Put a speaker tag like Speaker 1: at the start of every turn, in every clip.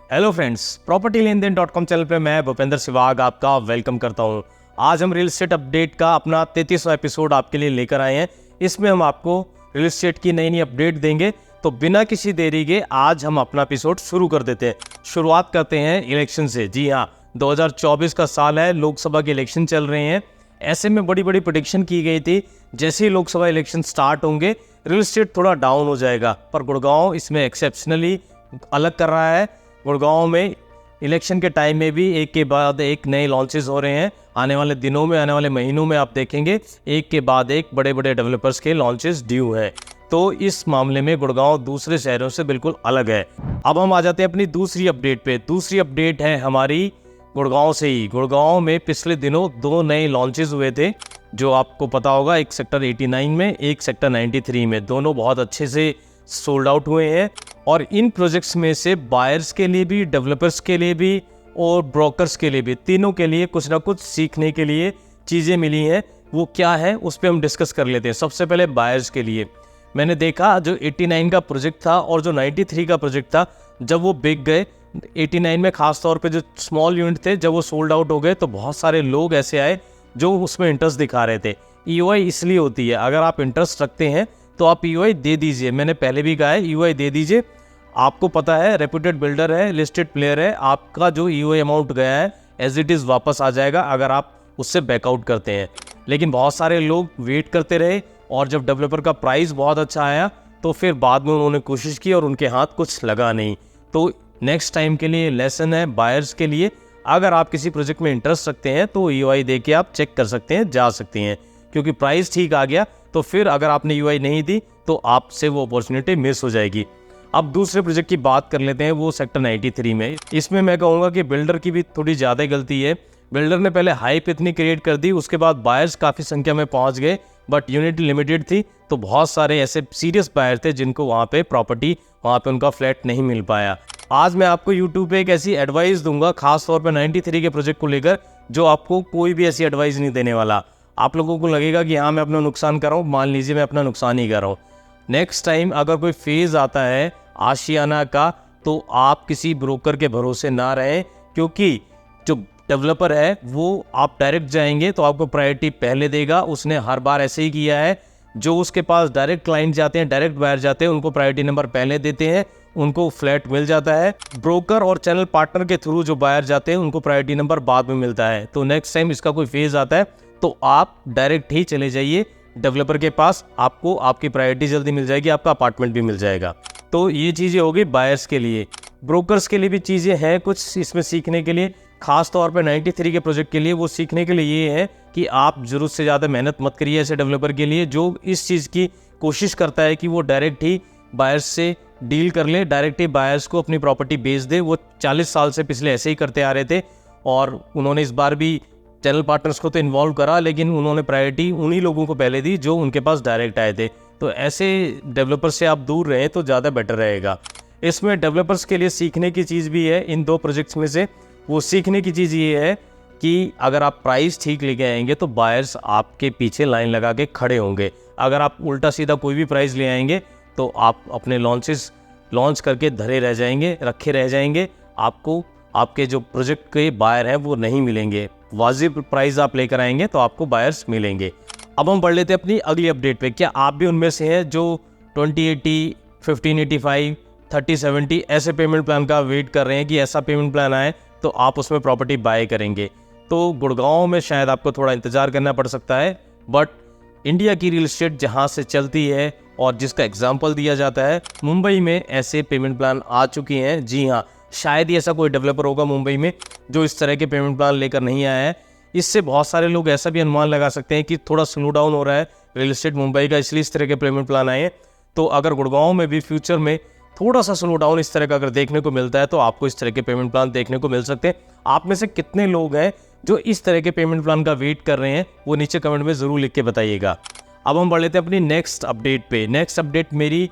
Speaker 1: Hello friends, property लेन then .com channel पे मैं भूपेंद्र सिवाग आपका वेलकम करता हूँ। आज हम रियल एस्टेट अपडेट का अपना 33वां एपिसोड आपके लिए लेकर आए हैं। इसमें हम आपको रियल एस्टेट की नई अपडेट देंगे। तो बिना किसी देरी के आज हम अपना एपिसोड शुरू कर देते हैं। शुरुआत करते हैं इलेक्शन से। जी हाँ, 2024 का साल है, लोकसभा के इलेक्शन चल रहे हैं। ऐसे में बड़ी बड़ी प्रेडिक्शन की गई थी, जैसे ही लोकसभा इलेक्शन स्टार्ट होंगे रियल एस्टेट थोड़ा डाउन हो जाएगा, पर गुड़गांव इसमें एक्सेप्शनली अलग कर रहा है। गुड़गांव में इलेक्शन के टाइम में भी एक के बाद एक नए लॉन्चेस हो रहे हैं। आने वाले दिनों में, आने वाले महीनों में आप देखेंगे एक के बाद एक बड़े बड़े डेवलपर्स के लॉन्चेस ड्यू हैं। तो इस मामले में गुड़गांव दूसरे शहरों से बिल्कुल अलग है। अब हम आ जाते हैं अपनी दूसरी अपडेट पे। दूसरी अपडेट है हमारी गुड़गांव से ही। गुड़गांव में पिछले दिनों 2 नए लॉन्चेस हुए थे, जो आपको पता होगा, एक सेक्टर 89 में, एक सेक्टर 93 में। दोनों बहुत अच्छे से सोल्ड आउट हुए हैं। और इन प्रोजेक्ट्स में से बायर्स के लिए भी, डेवलपर्स के लिए भी और ब्रोकर्स के लिए भी, तीनों के लिए कुछ ना कुछ सीखने के लिए चीज़ें मिली हैं। वो क्या है उस पर हम डिस्कस कर लेते हैं। सबसे पहले बायर्स के लिए मैंने देखा जो 89 का प्रोजेक्ट था और जो 93 का प्रोजेक्ट था, जब वो बिक गए, 89 में खास तौर पे जो स्मॉल यूनिट थे, जब वो सोल्ड आउट हो गए तो बहुत सारे लोग ऐसे आए जो उसमें इंटरेस्ट दिखा रहे थे। ईओआई इसलिए होती है, अगर आप इंटरेस्ट रखते हैं तो आप ईओआई दे दीजिए। मैंने पहले भी कहा है, ईओआई दे दीजिए। आपको पता है, रेप्यूटेड बिल्डर है, लिस्टेड प्लेयर है, आपका जो ईओआई अमाउंट गया है एज इट इज़ वापस आ जाएगा अगर आप उससे बैकआउट करते हैं। लेकिन बहुत सारे लोग वेट करते रहे और जब डेवलपर का प्राइस बहुत अच्छा आया तो फिर बाद में उन्होंने कोशिश की और उनके हाथ कुछ लगा नहीं। तो नेक्स्ट टाइम के लिए लेसन है बायर्स के लिए, अगर आप किसी प्रोजेक्ट में इंटरेस्ट रखते हैं तो ईओआई दे के आप चेक कर सकते हैं, जा सकते हैं। क्योंकि प्राइस ठीक आ गया तो फिर अगर आपने ईओआई नहीं दी तो आपसे वो अपॉर्चुनिटी मिस हो जाएगी। अब दूसरे प्रोजेक्ट की बात कर लेते हैं, वो सेक्टर 93 में। इसमें मैं कहूँगा कि बिल्डर की भी थोड़ी ज़्यादा गलती है। बिल्डर ने पहले हाइप इतनी क्रिएट कर दी, उसके बाद बायर्स काफ़ी संख्या में पहुँच गए, बट यूनिट लिमिटेड थी, तो बहुत सारे ऐसे सीरियस बायर थे जिनको वहाँ पे प्रॉपर्टी, वहाँ पे उनका फ्लैट नहीं मिल पाया। आज मैं आपको यूट्यूब पे एक ऐसी एडवाइस दूंगा, खास तौर पे 93 के प्रोजेक्ट को लेकर, जो आपको कोई भी ऐसी एडवाइस नहीं देने वाला। आप लोगों को लगेगा कि हाँ मैं अपना नुकसान कर रहा हूँ, मान लीजिए मैं अपना नुकसान ही कर रहा हूँ। नेक्स्ट टाइम अगर कोई फेज़ आता है आशियाना का, तो आप किसी ब्रोकर के भरोसे ना रहें, क्योंकि जो डेवलपर है वो, आप डायरेक्ट जाएंगे तो आपको प्रायोरिटी पहले देगा। उसने हर बार ऐसे ही किया है। जो उसके पास डायरेक्ट क्लाइंट जाते हैं, डायरेक्ट बायर जाते हैं, उनको प्रायोरिटी नंबर पहले देते हैं, उनको फ्लैट मिल जाता है। ब्रोकर और चैनल पार्टनर के थ्रू जो बायर जाते हैं उनको प्रायोरिटी नंबर बाद में मिलता है। तो नेक्स्ट टाइम इसका कोई फेज़ आता है तो आप डायरेक्ट ही चले जाइए डेवलपर के पास, आपको आपकी प्रायोरिटी जल्दी मिल जाएगी, आपका अपार्टमेंट भी मिल जाएगा। तो ये चीज़ें होगी बायर्स के लिए। ब्रोकर्स के लिए भी चीज़ें हैं कुछ इसमें सीखने के लिए, खास तौर पे 93 के प्रोजेक्ट के लिए। वो सीखने के लिए ये है कि आप ज़रूरत से ज़्यादा मेहनत मत करिए ऐसे डेवलपर के लिए जो इस चीज़ की कोशिश करता है कि वो डायरेक्ट ही बायर्स से डील कर ले, डायरेक्ट ही बायर्स को अपनी प्रॉपर्टी बेच दे। वो 40 साल से पिछले ऐसे ही करते आ रहे थे और उन्होंने इस बार भी चैनल पार्टनर्स को तो इन्वॉल्व करा, लेकिन उन्होंने प्रायोरिटी उन्हीं लोगों को पहले दी जो उनके पास डायरेक्ट आए थे। तो ऐसे डेवलपर से आप दूर रहें तो ज़्यादा बेटर रहेगा। इसमें डेवलपर्स के लिए सीखने की चीज़ भी है इन 2 प्रोजेक्ट्स में से। वो सीखने की चीज़ ये है कि अगर आप प्राइस ठीक लेके आएंगे तो बायर्स आपके पीछे लाइन लगा के खड़े होंगे। अगर आप उल्टा सीधा कोई भी प्राइस ले आएंगे तो आप अपने लॉन्च करके धरे रह जाएंगे, रखे रह जाएंगे। आपको आपके जो प्रोजेक्ट के बायर हैं वो नहीं मिलेंगे। वाजिब प्राइस आप लेकर आएंगे तो आपको बायर्स मिलेंगे। अब हम बढ़ लेते हैं अपनी अगली अपडेट पे। क्या आप भी उनमें से हैं जो 2080, 1585, 3070 ऐसे पेमेंट प्लान का वेट कर रहे हैं कि ऐसा पेमेंट प्लान आए तो आप उसमें प्रॉपर्टी बाय करेंगे? तो गुड़गांव में शायद आपको थोड़ा इंतज़ार करना पड़ सकता है, बट इंडिया की रियल एस्टेट जहां से चलती है और जिसका एग्जाम्पल दिया जाता है, मुंबई में ऐसे पेमेंट प्लान आ चुकी हैं। जी हाँ, शायद ही ऐसा कोई डेवलपर होगा मुंबई में जो इस तरह के पेमेंट प्लान लेकर नहीं आया है। इससे बहुत सारे लोग ऐसा भी अनुमान लगा सकते हैं कि थोड़ा स्लो डाउन हो रहा है रियल एस्टेट मुंबई का, इसलिए इस तरह के पेमेंट प्लान आए हैं। तो अगर गुड़गांव में भी फ्यूचर में थोड़ा सा स्लो डाउन इस तरह का अगर देखने को मिलता है तो आपको इस तरह के पेमेंट प्लान देखने को मिल सकते हैं। आप में से कितने लोग हैं जो इस तरह के पेमेंट प्लान का वेट कर रहे हैं, वो नीचे कमेंट में ज़रूर लिख के बताइएगा। अब हम बढ़ लेते हैं अपनी नेक्स्ट अपडेट पे। नेक्स्ट अपडेट मेरी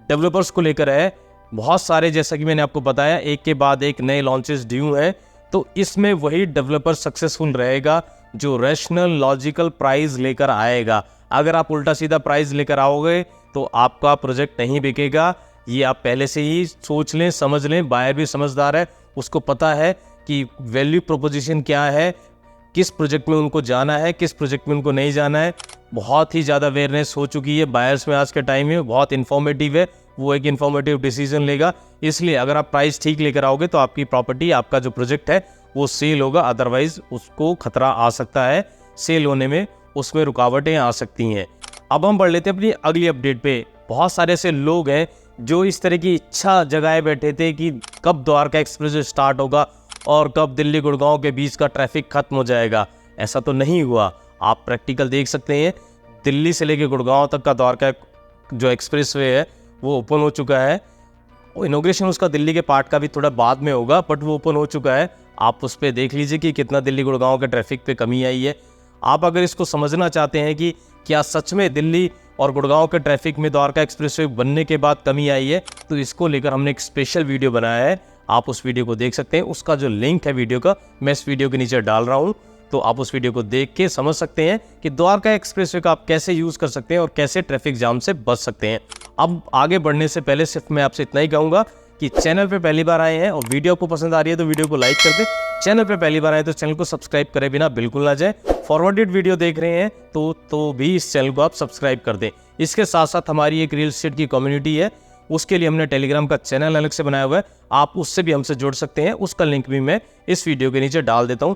Speaker 1: डेवलपर्स को लेकर है। बहुत सारे, जैसा कि मैंने आपको बताया, एक के बाद एक नए लॉन्चेस ड्यू हैं। तो इसमें वही डेवलपर सक्सेसफुल रहेगा जो रैशनल लॉजिकल प्राइस लेकर आएगा। अगर आप उल्टा सीधा प्राइस लेकर आओगे तो आपका प्रोजेक्ट नहीं बिकेगा। ये आप पहले से ही सोच लें, समझ लें। बायर भी समझदार है, उसको पता है कि वैल्यू प्रोपोजिशन क्या है, किस प्रोजेक्ट में उनको जाना है, किस प्रोजेक्ट में उनको नहीं जाना है। बहुत ही ज़्यादा अवेयरनेस हो चुकी है बायर्स में आज के टाइम में, बहुत इन्फॉर्मेटिव है, वो एक इन्फॉर्मेटिव डिसीजन लेगा। इसलिए अगर आप प्राइस ठीक लेकर आओगे तो आपकी प्रॉपर्टी, आपका जो प्रोजेक्ट है वो सेल होगा, अदरवाइज उसको खतरा आ सकता है, सेल होने में उसमें रुकावटें आ सकती हैं। अब हम बढ़ लेते हैं अपनी अगली अपडेट पे। बहुत सारे ऐसे लोग हैं जो इस तरह की इच्छा जगाए बैठे थे कि कब द्वारका एक्सप्रेस स्टार्ट होगा और कब दिल्ली गुड़गांव के बीच का ट्रैफिक खत्म हो जाएगा। ऐसा तो नहीं हुआ। आप प्रैक्टिकल देख सकते हैं, दिल्ली से लेकर गुड़गांव तक का द्वारका जो एक्सप्रेस वे है वो ओपन हो चुका है। इनॉग्रेशन उसका दिल्ली के पार्ट का भी थोड़ा बाद में होगा, बट वो ओपन हो चुका है। आप उस पर देख लीजिए कि कितना दिल्ली गुड़गांव के ट्रैफिक पे कमी आई है। आप अगर इसको समझना चाहते हैं कि क्या सच में दिल्ली और गुड़गांव के ट्रैफिक में द्वारका एक्सप्रेसवे बनने के बाद कमी आई है, तो इसको लेकर हमने एक स्पेशल वीडियो बनाया है। आप उस वीडियो को देख सकते हैं। उसका जो लिंक है वीडियो का, मैं इस वीडियो के नीचे डाल रहा हूँ, तो आप उस वीडियो को देख के समझ सकते हैं कि द्वारका एक्सप्रेसवे का आप कैसे यूज़ कर सकते हैं और कैसे ट्रैफिक जाम से बच सकते हैं। अब आगे बढ़ने से पहले सिर्फ मैं आपसे इतना ही कहूँगा कि चैनल पे पहली बार आए हैं और वीडियो को पसंद आ रही है तो वीडियो को लाइक कर दें। चैनल पे पहली बार आए तो चैनल को सब्सक्राइब करे बिना बिल्कुल ना जाए। फॉरवर्डेड वीडियो देख रहे हैं तो भी इस चैनल को आप सब्सक्राइब कर दें। इसके साथ साथ हमारी एक रियल एस्टेट की कम्युनिटी है, उसके लिए हमने टेलीग्राम का चैनल अलग से बनाया हुआ है, आप उससे भी हमसे जुड़ सकते हैं। उसका लिंक भी मैं इस वीडियो के नीचे डाल देता हूँ।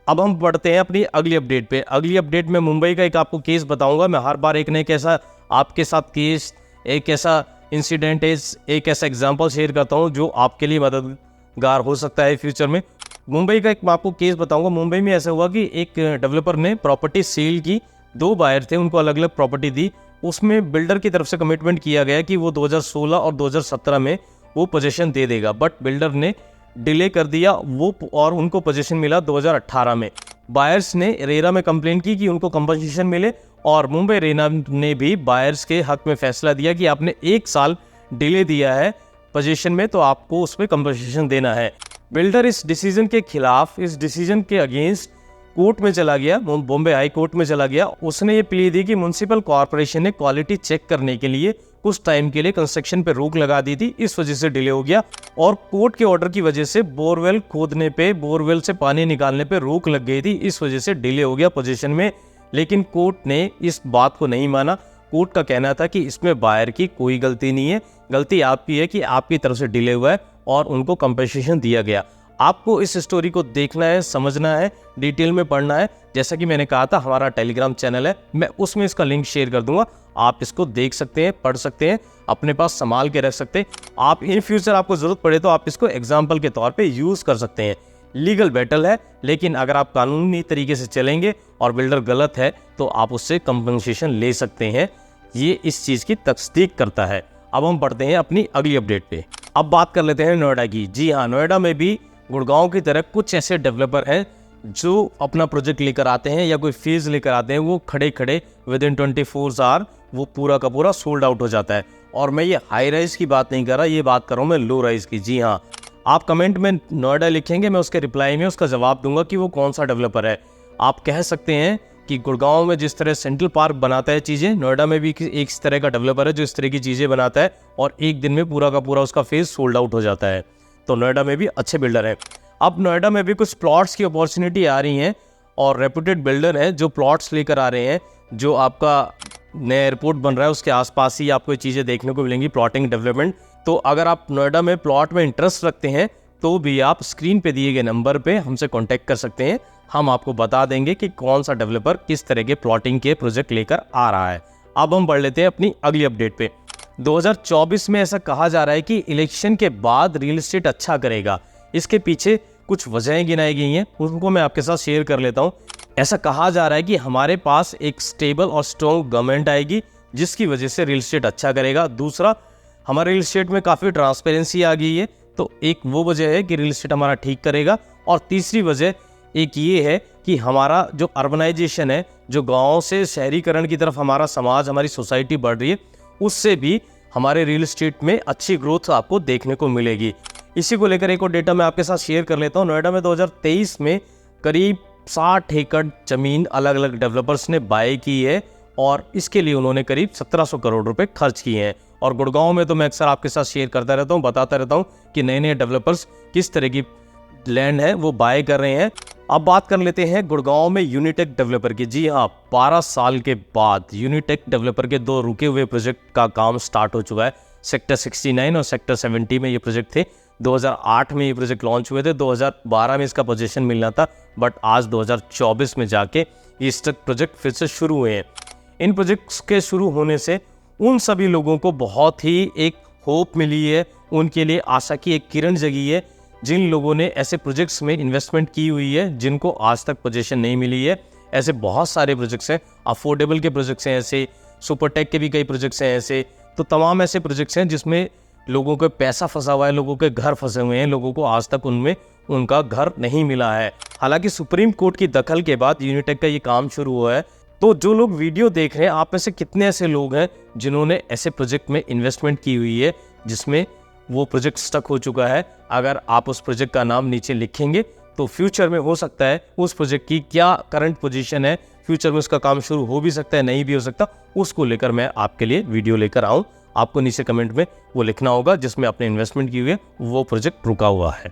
Speaker 1: अब हम बढ़ते हैं अपनी अगली अपडेट पे। अगली अपडेट में मुंबई का एक आपको केस बताऊंगा। मैं हर बार एक न एक ऐसा आपके साथ केस, एक ऐसा इंसिडेंट, एक ऐसा एग्जांपल शेयर करता हूं जो आपके लिए मददगार हो सकता है फ्यूचर में। मुंबई का एक मैं आपको केस बताऊंगा। मुंबई में ऐसा हुआ कि एक डेवलपर ने प्रॉपर्टी सेल की, 2 बायर थे, उनको अलग अलग प्रॉपर्टी दी। उसमें बिल्डर की तरफ से कमिटमेंट किया गया कि वो 2016 और 2017 में वो पोजीशन दे देगा, बट बिल्डर ने डिले कर दिया वो, और उनको पोजीशन मिला 2018 में। बायर्स ने रेरा में कंप्लेन की कि उनको कंपनसेशन मिले, और मुंबई रेरा ने भी बायर्स के हक में फैसला दिया कि आपने 1 साल डिले दिया है पोजीशन में, तो आपको उसमें कंपनसेशन देना है। बिल्डर इस डिसीजन के खिलाफ, इस डिसीजन के अगेंस्ट कोर्ट में चला गया, बॉम्बे हाई कोर्ट में चला गया। उसने ये प्ली दी कि म्युनिसिपल कॉर्पोरेशन ने क्वालिटी चेक करने के लिए कुछ टाइम के लिए कंस्ट्रक्शन पे रोक लगा दी थी, इस वजह से डिले हो गया। और कोर्ट के ऑर्डर की वजह से बोरवेल खोदने पे, बोरवेल से पानी निकालने पे रोक लग गई थी, इस वजह से डिले हो गया पोजीशन में। लेकिन कोर्ट ने इस बात को नहीं माना। कोर्ट का कहना था कि इसमें बायर की कोई गलती नहीं है, गलती आपकी है कि आपकी तरफ से डिले हुआ है, और उनको कंपनसेशन दिया गया। आपको इस स्टोरी को देखना है, समझना है, डिटेल में पढ़ना है। जैसा कि मैंने कहा था, हमारा टेलीग्राम चैनल है, मैं उसमें इसका लिंक शेयर कर दूंगा। आप इसको देख सकते हैं, पढ़ सकते हैं, अपने पास संभाल के रख सकते हैं। आप इन फ्यूचर आपको जरूरत पड़े तो आप इसको एग्जाम्पल के तौर पे यूज कर सकते हैं। लीगल बैटल है, लेकिन अगर आप कानूनी तरीके से चलेंगे और बिल्डर गलत है तो आप उससे कंपनसेशन ले सकते हैं। ये इस चीज की तस्दीक करता है। अब हम बढ़ते हैं अपनी अगली अपडेट पे। अब बात कर लेते हैं नोएडा की। जी हाँ, नोएडा में भी गुड़गांव की तरह कुछ ऐसे डेवलपर हैं जो अपना प्रोजेक्ट लेकर आते हैं या कोई फीस लेकर आते हैं, वो खड़े खड़े विदिन 24 आवर वो पूरा का पूरा सोल्ड आउट हो जाता है। और मैं ये हाई राइज की बात नहीं कर रहा, ये बात कर रहा हूँ मैं लो राइज की। जी हाँ, आप कमेंट में नोएडा लिखेंगे, मैं उसके रिप्लाई में उसका जवाब दूंगा कि वो कौन सा डेवलपर है। आप कह सकते हैं कि गुड़गांव में जिस तरह सेंट्रल पार्क बनाता है चीज़ें, नोएडा में भी एक इस तरह का डेवलपर है जो इस तरह की चीज़ें बनाता है, और एक दिन में पूरा का पूरा उसका फेज सोल्ड आउट हो जाता है। तो नोएडा में भी अच्छे बिल्डर हैं। अब नोएडा में भी कुछ प्लॉट्स की अपॉर्चुनिटी आ रही हैं, और रेपुटेड बिल्डर हैं जो प्लॉट्स लेकर आ रहे हैं। जो आपका नया एयरपोर्ट बन रहा है उसके आसपास ही आपको ये चीज़ें देखने को मिलेंगी, प्लॉटिंग डेवलपमेंट। तो अगर आप नोएडा में प्लॉट में इंटरेस्ट रखते हैं तो भी आप स्क्रीन पे दिए गए नंबर पे हमसे कांटेक्ट कर सकते हैं। हम आपको बता देंगे कि कौन सा डेवलपर किस तरह के प्लॉटिंग के प्रोजेक्ट लेकर आ रहा है। अब हम बढ़ लेते हैं अपनी अगली अपडेट पे। 2024 में ऐसा कहा जा रहा है कि इलेक्शन के बाद रियल एस्टेट अच्छा करेगा। इसके पीछे कुछ वजहें गिनाई गई हैं, उनको मैं आपके साथ शेयर कर लेता हूँ। ऐसा कहा जा रहा है कि हमारे पास एक स्टेबल और स्ट्रॉन्ग गवर्नमेंट आएगी जिसकी वजह से रियल एस्टेट अच्छा करेगा। दूसरा, हमारे रियल एस्टेट में काफ़ी ट्रांसपेरेंसी आ गई है, तो एक वो वजह है कि रियल एस्टेट हमारा ठीक करेगा। और तीसरी वजह एक ये है कि हमारा जो अर्बनाइजेशन है, जो गाँव से शहरीकरण की तरफ हमारा समाज, हमारी सोसाइटी बढ़ रही है, उससे भी हमारे रियल एस्टेट में अच्छी ग्रोथ आपको देखने को मिलेगी। इसी को लेकर एक और डेटा मैं आपके साथ शेयर कर लेता हूँ। नोएडा में 2023 में करीब 60 एकड़ जमीन अलग अलग डेवलपर्स ने बाय की है, और इसके लिए उन्होंने करीब 1700 करोड़ रुपए खर्च किए हैं। और गुड़गांव में तो मैं अक्सर आपके साथ शेयर करता रहता हूँ, बताता रहता हूँ कि नए नए डेवलपर्स किस तरह की लैंड है वो बाय कर रहे हैं। अब बात कर लेते हैं गुड़गांव में यूनिटेक डेवलपर की। जी हाँ, 12 साल के बाद यूनिटेक डेवलपर के 2 रुके हुए प्रोजेक्ट का काम स्टार्ट हो चुका है। सेक्टर 69 और सेक्टर 70 में ये प्रोजेक्ट थे। 2008 में ये प्रोजेक्ट लॉन्च हुए थे, 2012 में इसका पोजीशन मिलना था, बट आज 2024 में जाके ये प्रोजेक्ट फिर से शुरू हुए हैं। इन प्रोजेक्ट्स के शुरू होने से उन सभी लोगों को बहुत ही एक होप मिली है, उनके लिए आशा की एक किरण जगी है जिन लोगों ने ऐसे प्रोजेक्ट्स में इन्वेस्टमेंट की हुई है जिनको आज तक पोजीशन नहीं मिली है। ऐसे बहुत सारे प्रोजेक्ट्स हैं, अफोर्डेबल के प्रोजेक्ट्स हैं, ऐसे सुपरटेक के भी कई प्रोजेक्ट्स हैं ऐसे। तो तमाम ऐसे प्रोजेक्ट्स हैं जिसमें लोगों को पैसा फंसा हुआ है, लोगों के घर फंसे हुए हैं, लोगों को आज तक उनमें उनका घर नहीं मिला है। हालांकि सुप्रीम कोर्ट की दखल के बाद यूनिटेक का ये काम शुरू हुआ है। तो जो लोग वीडियो देख रहे हैं, आप में से कितने ऐसे लोग हैं जिन्होंने ऐसे प्रोजेक्ट में इन्वेस्टमेंट की हुई है जिसमें वो प्रोजेक्ट स्टक हो चुका है? अगर आप उस प्रोजेक्ट का नाम नीचे लिखेंगे तो फ्यूचर में हो सकता है उस प्रोजेक्ट की क्या करंट पोजीशन है, फ्यूचर में उसका काम शुरू हो भी सकता है, नहीं भी हो सकता, उसको लेकर मैं आपके लिए वीडियो लेकर आऊँ। आपको नीचे कमेंट में वो लिखना होगा जिसमें आपने इन्वेस्टमेंट की हुई है, वो प्रोजेक्ट रुका हुआ है।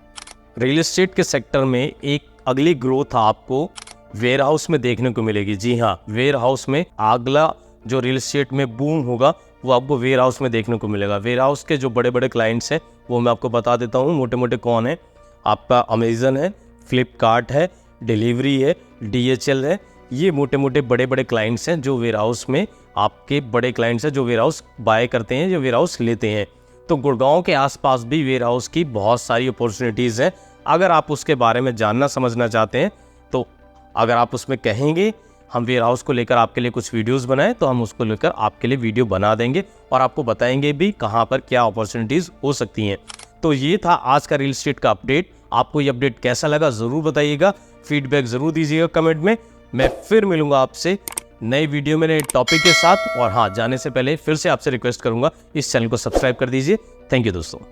Speaker 1: रियल एस्टेट के सेक्टर में एक अगली ग्रोथ आपको वेयर हाउस में देखने को मिलेगी। जी हाँ, वेयर हाउस में अगला जो रियल एस्टेट में बूम होगा वो आपको वेयर हाउस में देखने को मिलेगा। वेयर हाउस के जो बड़े बड़े क्लाइंट्स हैं वो मैं आपको बता देता हूँ मोटे मोटे कौन है। आपका अमेज़न है, फ्लिपकार्ट है, डिलीवरी है, DHL है। ये मोटे मोटे बड़े बड़े क्लाइंट्स हैं जो वेयर हाउस में आपके बड़े क्लाइंट्स हैं जो वेयर हाउस बाय करते हैं, जो वेयर हाउस लेते हैं। तो गुड़गांव के आसपास भी वेयर हाउस की बहुत सारी अपॉर्चुनिटीज़ हैं। अगर आप उसके बारे में जानना समझना चाहते हैं तो अगर आप उसमें कहेंगे हम वेयर हाउस को लेकर आपके लिए कुछ वीडियोस बनाएं तो हम उसको लेकर आपके लिए वीडियो बना देंगे और आपको बताएंगे भी कहां पर क्या अपॉर्चुनिटीज़ हो सकती हैं। तो ये था आज का रियल एस्टेट का अपडेट। आपको ये अपडेट कैसा लगा ज़रूर बताइएगा, फीडबैक ज़रूर दीजिएगा कमेंट में। मैं फिर मिलूंगा आपसे नई वीडियो में नए टॉपिक के साथ। और हाँ, जाने से पहले फिर से आपसे रिक्वेस्ट करूंगा, इस चैनल को सब्सक्राइब कर दीजिए। थैंक यू दोस्तों।